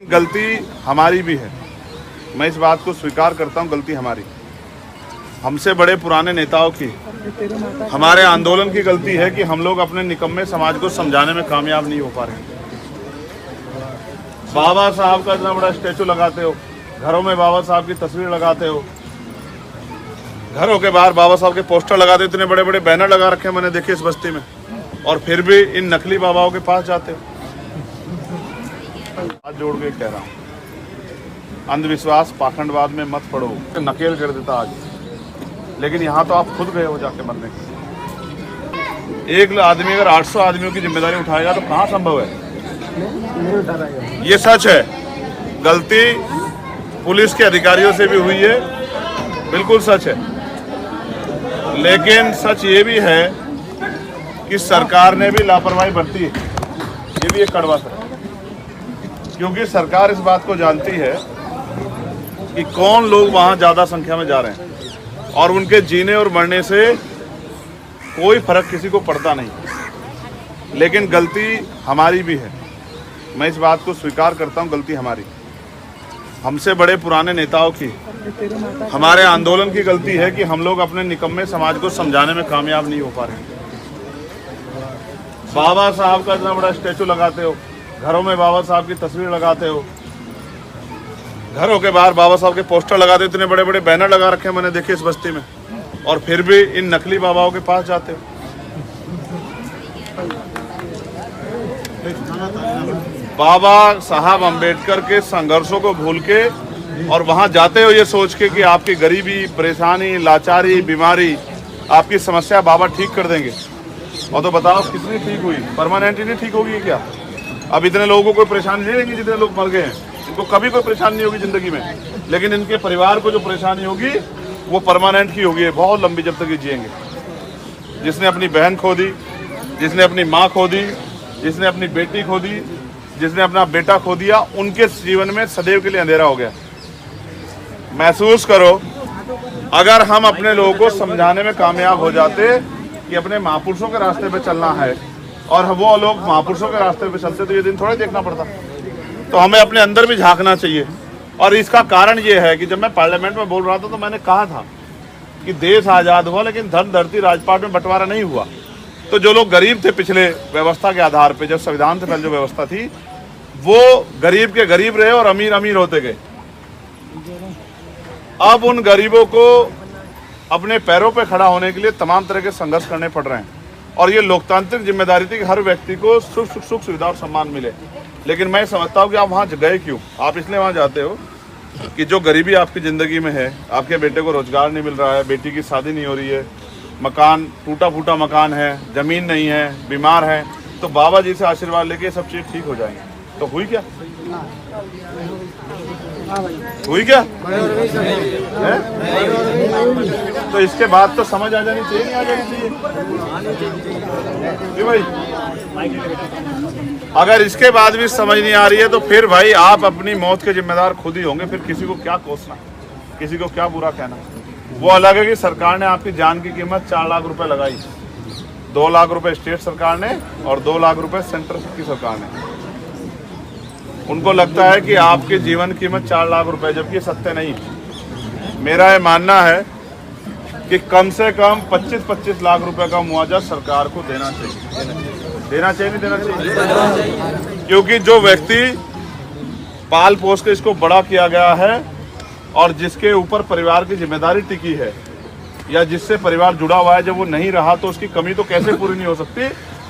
गलती हमारी भी है, मैं इस बात को स्वीकार करता हूँ। गलती हमारी, हमसे बड़े पुराने नेताओं की, हमारे आंदोलन की गलती है कि हम लोग अपने निकम्मे समाज को समझाने में कामयाब नहीं हो पा रहे। बाबा साहब का इतना बड़ा स्टैचू लगाते हो, घरों में बाबा साहब की तस्वीर लगाते हो, घरों के बाहर बाबा साहब के पोस्टर लगाते हो, इतने बड़े बड़े बैनर लगा रखे हैं मैंने देखे इस बस्ती में, और फिर भी इन नकली बाबाओं के पास जाते हो। हाथ जोड़ के कह रहा हूँ, अंधविश्वास पाखंडवाद में मत पड़ो, नकेल कर देता आज। लेकिन यहाँ तो आप खुद गए हो जाके मरने के। एक आदमी अगर 800 आदमियों की जिम्मेदारी उठाएगा तो कहाँ संभव है? ये सच है। गलती पुलिस के अधिकारियों से भी हुई है, बिल्कुल सच है। लेकिन सच ये भी है कि सरकार ने भी लापरवाही बरती है, ये भी एक कड़वा सच है। क्योंकि सरकार इस बात को जानती है कि कौन लोग वहाँ ज़्यादा संख्या में जा रहे हैं, और उनके जीने और मरने से कोई फर्क किसी को पड़ता नहीं। लेकिन गलती हमारी भी है, मैं इस बात को स्वीकार करता हूँ। गलती हमारी, हमसे बड़े पुराने नेताओं की, हमारे आंदोलन की गलती है कि हम लोग अपने निकम्मे समाज को समझाने में कामयाब नहीं हो पा रहे। बाबा साहब का इतना बड़ा स्टैचू लगाते हो, घरों में बाबा साहब की तस्वीर लगाते हो, घरों के बाहर बाबा साहब के पोस्टर लगाते हो, इतने बड़े बड़े बैनर लगा रखे हैं मैंने देखे इस बस्ती में, और फिर भी इन नकली बाबाओं के पास जाते हो। बाबा साहब अंबेडकर के संघर्षों को भूल के और वहां जाते हो ये सोच के कि आपकी गरीबी, परेशानी, लाचारी, बीमारी, आपकी समस्या बाबा ठीक कर देंगे। और तो बताओ कितनी ठीक हुई? परमानेंटली नहीं ठीक होगी क्या? अब इतने लोगों को कोई परेशानी नहीं रहेगी जितने लोग मर गए हैं, इनको कभी कोई परेशानी नहीं होगी जिंदगी में, लेकिन इनके परिवार को जो परेशानी होगी वो परमानेंट की होगी, बहुत लंबी, जब तक ये जिएंगे। जिसने अपनी बहन खो दी, जिसने अपनी माँ खो दी, जिसने अपनी बेटी खो दी, जिसने अपना बेटा खो दिया, उनके जीवन में सदैव के लिए अंधेरा हो गया। महसूस करो, अगर हम अपने लोगों को समझाने में कामयाब हो जाते कि अपने महापुरुषों के रास्ते पे चलना है, और वो लोग महापुरुषों के रास्ते पे चलते, तो ये दिन थोड़े देखना पड़ता। तो हमें अपने अंदर भी झांकना चाहिए। और इसका कारण ये है कि जब मैं पार्लियामेंट में बोल रहा था तो मैंने कहा था कि देश आज़ाद हुआ लेकिन धन धरती राजपाट में बंटवारा नहीं हुआ। तो जो लोग गरीब थे पिछले व्यवस्था के आधार पे, जब संविधान से पहले जो व्यवस्था थी, वो गरीब के गरीब रहे और अमीर अमीर होते गए। अब उन गरीबों को अपने पैरों पे खड़ा होने के लिए तमाम तरह के संघर्ष करने पड़ रहे हैं, और ये लोकतांत्रिक जिम्मेदारी थी कि हर व्यक्ति को सुख सुविधा और सम्मान मिले। लेकिन मैं समझता हूँ कि आप वहाँ गए क्यों? आप इसलिए वहाँ जाते हो कि जो गरीबी आपकी ज़िंदगी में है, आपके बेटे को रोजगार नहीं मिल रहा है, बेटी की शादी नहीं हो रही है, मकान टूटा फूटा मकान है, ज़मीन नहीं है, बीमार है, तो बाबा जी से आशीर्वाद लेके सब चीज़ ठीक हो जाएंगे। तो हुई क्या? हुई क्या? तो इसके बाद तो समझ आ जानी चाहिए, नहीं आ जानी चाहिए भाई? अगर इसके बाद भी समझ नहीं आ रही है तो फिर भाई आप अपनी मौत के जिम्मेदार खुद ही होंगे। फिर किसी को क्या कोसना, किसी को क्या बुरा कहना। वो अलग है कि सरकार ने आपकी जान की कीमत 4 लाख रुपए लगाई, 2 लाख रुपए स्टेट सरकार ने और 2 लाख रुपए सेंट्रल की सरकार ने। उनको लगता है कि आपके जीवन की कीमत 4 लाख रुपए, जबकि सत्य नहीं। मेरा ये मानना है कि कम से कम 25-25 लाख रुपए का मुआवजा सरकार को देना चाहिए। देना चाहिए, नहीं देना चाहिए? क्योंकि जो व्यक्ति पाल पोस के इसको बड़ा किया गया है और जिसके ऊपर परिवार की जिम्मेदारी टिकी है, या जिससे परिवार जुड़ा हुआ है, जब वो नहीं रहा तो उसकी कमी तो कैसे पूरी नहीं हो सकती।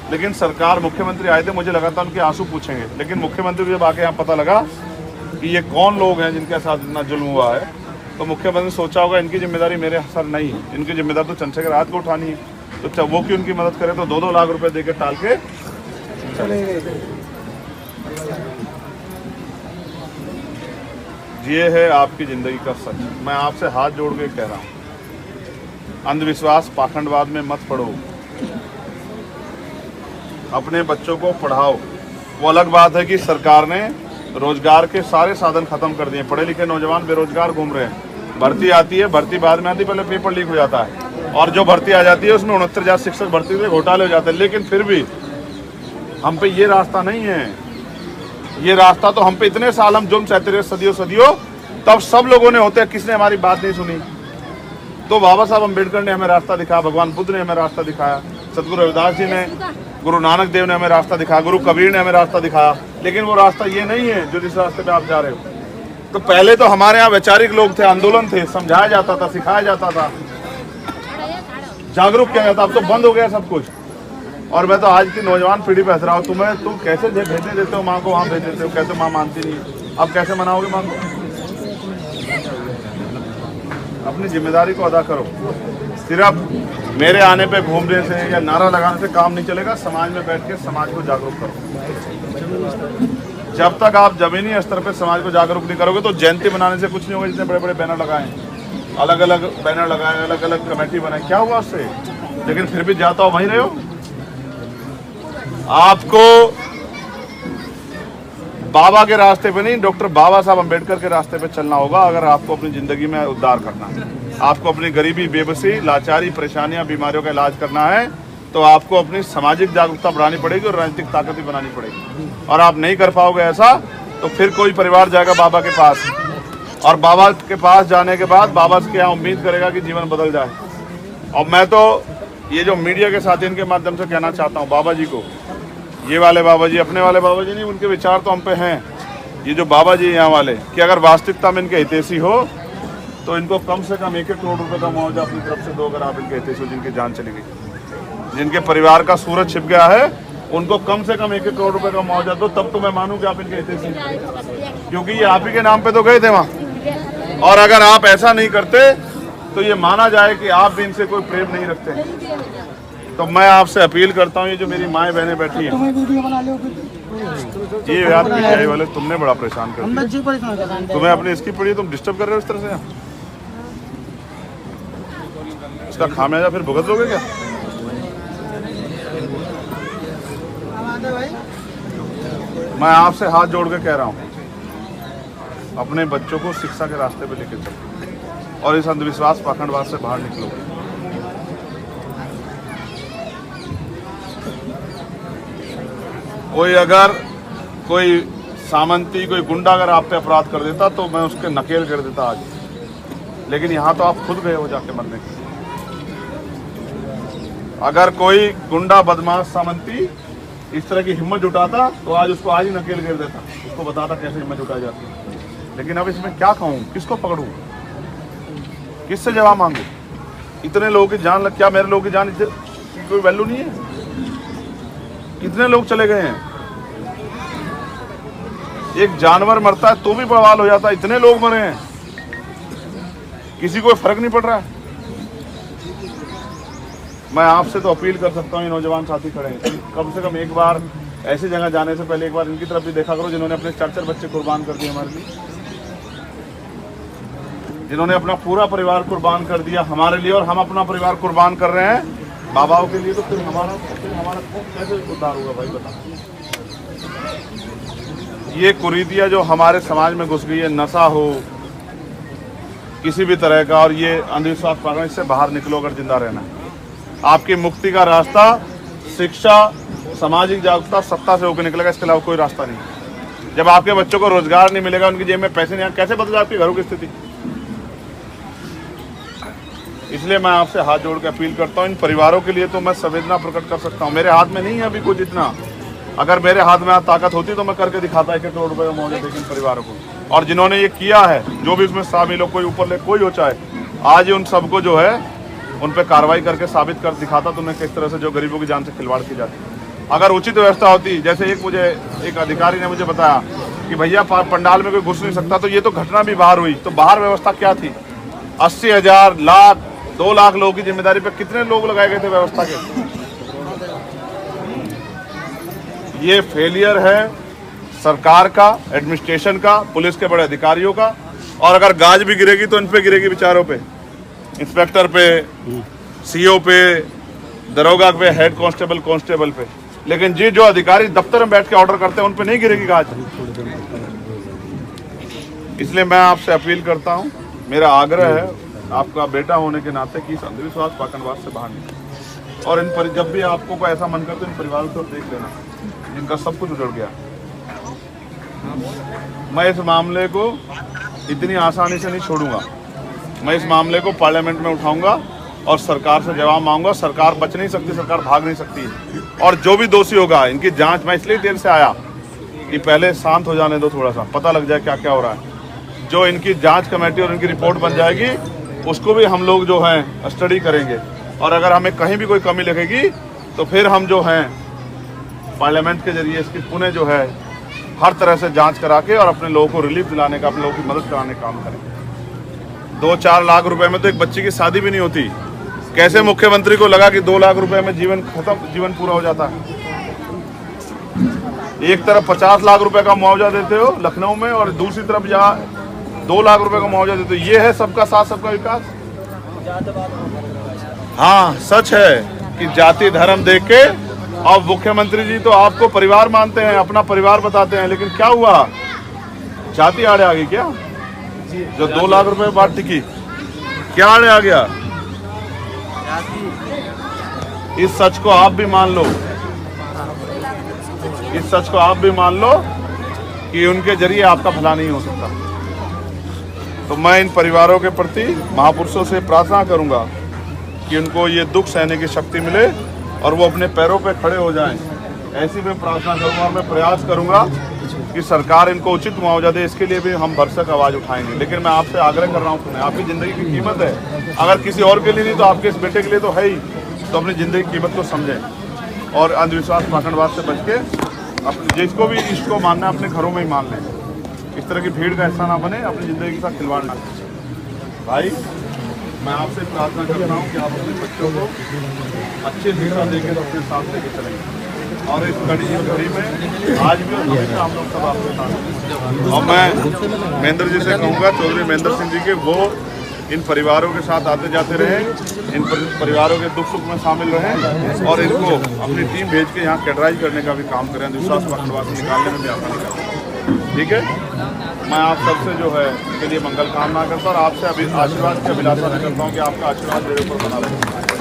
लेकिन सरकार, मुख्यमंत्री आए थे, मुझे लगा था उनके आंसू पूछेंगे, लेकिन मुख्यमंत्री जब आके यहाँ पता लगा कि ये कौन लोग हैं जिनके साथ इतना जुल्म हुआ है, तो मुख्यमंत्री सोचा होगा इनकी जिम्मेदारी मेरे सर नहीं, इनकी जिम्मेदारी तो चंद्रशेखर आजाद को उठानी है, तो वो क्यों उनकी मदद करे। तो 2-2 लाख रुपए देकर टाल के चले गए। ये है आपकी जिंदगी का सच। मैं आपसे हाथ जोड़ के कह रहा हूँ, अंधविश्वास पाखंडवाद में मत पड़ो, अपने बच्चों को पढ़ाओ। वो अलग बात है कि सरकार ने रोजगार के सारे साधन खत्म कर दिए, पढ़े लिखे नौजवान बेरोजगार घूम रहे हैं। भर्ती आती है, भर्ती बाद में आती है, पहले पेपर लीक हो जाता है, और जो भर्ती आ जाती है उसमें 69,000 शिक्षक भर्ती से घोटाले हो जाते हैं। लेकिन फिर भी हम पे ये रास्ता नहीं है ये रास्ता तो हम पे इतने साल हम जुल्म सहते रहे सदियों, तब सब लोगों ने होते, किसने हमारी बात नहीं सुनी। तो बाबा साहब अम्बेडकर ने हमें रास्ता दिखाया, भगवान बुद्ध ने हमें रास्ता दिखाया, सदगुरु रविदास जी ने, गुरु नानक देव ने हमें रास्ता दिखाया, गुरु कबीर ने हमें रास्ता दिखाया। लेकिन वो रास्ता ये नहीं है जो जिस रास्ते पे आप जा रहे हो। तो पहले तो हमारे यहाँ वैचारिक लोग थे, आंदोलन थे, समझाया जाता था, सिखाया जाता था, जागरूक किया जाता। अब तो बंद हो गया सब कुछ। और मैं तो आज की नौजवान पीढ़ी पे हंस रहा हूँ, तुम कैसे भेजने देते हो माँ को, वहाँ भेज देते हो, कैसे माँ मानती नहीं। अब कैसे मनाओगे माँ को? अपनी जिम्मेदारी को अदा करो। सिर्फ मेरे आने पे घूमने से या नारा लगाने से काम नहीं चलेगा। समाज में बैठ के समाज को जागरूक करो। जब तक आप जमीनी स्तर पे समाज को जागरूक नहीं करोगे तो जयंती बनाने से कुछ नहीं होगा। जितने बड़े बड़े बैनर लगाए, अलग अलग बैनर लगाए, अलग अलग कमेटी बनाई, क्या हुआ उससे? लेकिन फिर भी जाता हो वहीं रहे हो। आपको बाबा के रास्ते पे नहीं, डॉक्टर बाबा साहब अम्बेडकर के रास्ते पे चलना होगा। अगर आपको अपनी जिंदगी में उद्धार करना है, आपको अपनी गरीबी, बेबसी, लाचारी, परेशानियां, बीमारियों का इलाज करना है, तो आपको अपनी सामाजिक जागरूकता बढ़ानी पड़ेगी और राजनीतिक ताकत भी बनानी पड़ेगी। और आप नहीं कर पाओगे ऐसा, तो फिर कोई परिवार जाएगा बाबा के पास, और बाबा के पास जाने के बाद बाबा से क्या उम्मीद करेगा कि जीवन बदल जाए। और मैं तो ये जो मीडिया के साथ इनके माध्यम से कहना चाहता हूँ बाबा जी को, ये वाले बाबा जी, अपने वाले बाबा जी नहीं, उनके विचार तो हम पे हैं। ये जो बाबा जी यहाँ वाले, कि अगर वास्तविकता में इनके हितैषी हो तो इनको कम से कम 1-1 करोड़ रुपए का मुआवजा अपनी तरफ से दो। अगर आप इनके हितैषी हो, जिनकी जान चली गई, जिनके परिवार का सूरज छिप गया है, उनको कम से कम 1-1 करोड़ रुपए का मुआवजा दो, तब तो मैं मानूं कि आप इनके हितैषी, क्योंकि ये आप ही के नाम पे तो गए थे वहाँ। और अगर आप ऐसा नहीं करते तो ये माना जाए कि आप भी इनसे कोई प्रेम नहीं रखते। तो मैं आपसे अपील करता हूँ, ये जो मेरी माएँ बहनें बैठी हैं, ये यार पीटीआई वाले तुमने बड़ा परेशान कर दिया। तुम्हें अपनी इसकी पड़ी, तुम डिस्टर्ब कर रहे हो इस तरह से। इसका खामियाजा फिर भुगत लोगे क्या? मैं आपसे हाथ जोड़ के कह रहा हूँ, अपने बच्चों को शिक्षा के रास्ते पे लेके चलो और इस अंधविश्वास, पाखंडवाद से बाहर निकलो। कोई सामंती, कोई गुंडा अगर आप पे अपराध कर देता तो मैं उसके नकेल कर देता आज। लेकिन यहाँ तो आप खुद गए हो जाके मरने के। अगर कोई गुंडा, बदमाश, सामंती इस तरह की हिम्मत जुटाता तो आज उसको आज ही नकेल कर देता, उसको बताता कैसे हिम्मत जुटाई जाती है। लेकिन अब इसमें क्या कहूँ, किसको पकड़ूँ, किससे जवाब मांगू? इतने लोगों की जान क्या मेरे लोगों की जान की कोई वैल्यू नहीं है? कितने लोग चले गए हैं? एक जानवर मरता है तो भी बवाल हो जाता है, इतने लोग मरे हैं, किसी को फर्क नहीं पड़ रहा है। मैं आपसे तो अपील कर सकता हूँ, ये नौजवान साथी खड़े हैं, कम से कम एक बार ऐसी जगह जाने से पहले एक बार इनकी तरफ भी देखा करो, जिन्होंने अपने 4-4 बच्चे कुर्बान कर दिए हमारे लिए, जिन्होंने अपना पूरा परिवार कुर्बान कर दिया हमारे लिए, और हम अपना परिवार कुर्बान कर रहे हैं बाबाओं के लिए। तो फिर हमारा कैसे उद्धार होगा भाई, बता। ये कुरीतियाँ जो हमारे समाज में घुस गई है, नशा हो किसी भी तरह का, और ये अंधविश्वास पागल, इससे बाहर निकलो अगर जिंदा रहना है। आपकी मुक्ति का रास्ता शिक्षा, सामाजिक जागरूकता, सत्ता से होकर निकलेगा, इसके अलावा कोई रास्ता नहीं। जब आपके बच्चों को रोजगार नहीं मिलेगा, उनकी जेब में पैसे नहीं, कैसे बदलेगा आपके घरों की स्थिति? इसलिए मैं आपसे हाथ जोड़ के अपील करता हूँ, इन परिवारों के लिए तो मैं संवेदना प्रकट कर सकता हूँ। मेरे हाथ में नहीं है अभी कुछ इतना, अगर मेरे हाथ में ताकत होती तो मैं करके दिखाता 1 करोड़ रुपए का मुआवजा देकर इन परिवारों को। और जिन्होंने ये किया है, जो भी इसमें शामिल हो, कोई ऊपर ले कोई हो चाहे, आज उन सबको जो है उन पर कार्रवाई करके साबित कर दिखाता तो मैं किस तरह से जो गरीबों की जान से खिलवाड़ की जाती। अगर उचित व्यवस्था होती, जैसे एक अधिकारी ने मुझे बताया कि भैया पंडाल में कोई घुस नहीं सकता, तो ये तो घटना भी बाहर हुई, तो बाहर व्यवस्था क्या थी? 80,000, लाख, 2 लाख लोगों की जिम्मेदारी पे कितने लोग लगाए गए थे व्यवस्था के? ये फेलियर है सरकार का, एडमिनिस्ट्रेशन का, पुलिस के बड़े अधिकारियों का। और अगर गाज भी गिरेगी तो इन पे गिरेगी, बेचारों पे, इंस्पेक्टर पे, सीओ पे, दरोगा पे, हेड कांस्टेबल पे। लेकिन जी जो अधिकारी दफ्तर में बैठ के ऑर्डर करते हैं उन पे नहीं गिरेगी गाज। इसलिए मैं आपसे अपील करता हूं, मेरा आग्रह है आपका बेटा होने के नाते कि इस अंधविश्वास, पाखंडवाद से बाहर निकले। और इन पर जब भी आपको कोई ऐसा मन करता है, इन परिवारों को देख लेना जिनका सब कुछ उजड़ गया। मैं इस मामले को इतनी आसानी से नहीं छोड़ूंगा। मैं इस मामले को पार्लियामेंट में उठाऊंगा और सरकार से जवाब मांगूंगा। सरकार बच नहीं सकती, सरकार भाग नहीं सकती। और जो भी दोषी होगा इनकी जांच, मैं इसलिए देर से आया कि पहले शांत हो जाने दो, थोड़ा सा पता लग जाए क्या क्या हो रहा है। जो इनकी जांच कमेटी और इनकी रिपोर्ट बन जाएगी उसको भी हम लोग जो हैं स्टडी करेंगे, और अगर हमें कहीं भी कोई कमी लगेगी तो फिर हम जो हैं पार्लियामेंट के जरिए इसकी पुनः जो है हर तरह से जांच करा के और अपने लोगों को रिलीफ दिलाने का, अपने लोगों की मदद कराने का काम करेंगे। 2-4 लाख रुपए में तो एक बच्ची की शादी भी नहीं होती। कैसे मुख्यमंत्री को लगा कि 2 लाख रुपए में जीवन खत्म, जीवन पूरा हो जाता है? एक तरफ 50 लाख रुपए का मुआवजा देते हो लखनऊ में और दूसरी तरफ यहाँ 2 लाख रुपए का मुआवजा देते हो। ये है सबका साथ सबका विकास? हाँ, सच है कि जाति धर्म देख के अब मुख्यमंत्री जी तो आपको परिवार मानते हैं, अपना परिवार बताते हैं, लेकिन क्या हुआ? जाति आड़े आ गई क्या? जो 2 लाख रुपए बात टिकी, क्या आड़े आ गया? इस सच को आप भी मान लो, इस सच को आप भी मान लो कि उनके जरिए आपका भला नहीं हो सकता। तो मैं इन परिवारों के प्रति महापुरुषों से प्रार्थना करूंगा कि उनको ये दुख सहने की शक्ति मिले और वो अपने पैरों पे खड़े हो जाएं। ऐसी मैं प्रार्थना करूंगा, मैं प्रयास करूंगा कि सरकार इनको उचित मुआवजा दे। इसके लिए भी हम भरसक आवाज़ उठाएंगे। लेकिन मैं आपसे आग्रह कर रहा हूँ, आपकी ज़िंदगी की कीमत है, अगर किसी और के लिए नहीं तो आपके इस बेटे के लिए तो है ही। तो अपनी ज़िंदगी की कीमत को समझें और अंधविश्वास पाखंडवाद से बच के अपने जिसको भी इष्ट को मानना है अपने घरों में ही मान लें। इस तरह की भीड़ का हिस्सा ना बने, अपनी ज़िंदगी के साथ खिलवाड़ ना करें। भाई, मैं आपसे प्रार्थना करता हूँ कि आप अपने बच्चों को अच्छे शिक्षा देकर अपने साथ लेके चलेंगे और इस घड़ी में आज भी और हमेशा हम लोग सब आपके साथ। और मैं महेंद्र जी से कहूँगा, चौधरी महेंद्र सिंह जी के, वो इन परिवारों के साथ आते जाते रहें, इन परिवारों के दुख सुख में शामिल रहें और इनको अपनी टीम भेज के यहाँ कैटराइज करने का भी काम करें, विश्वास पाखंडवाद से निकालने में भी आसानी करें। ठीक है, मैं आप सबसे जो है इसके लिए मंगल कामना करता हूँ और आपसे अभी आशीर्वाद की अभिलाषा करता हूँ कि आपका आशीर्वाद मेरे ऊपर बना रहे।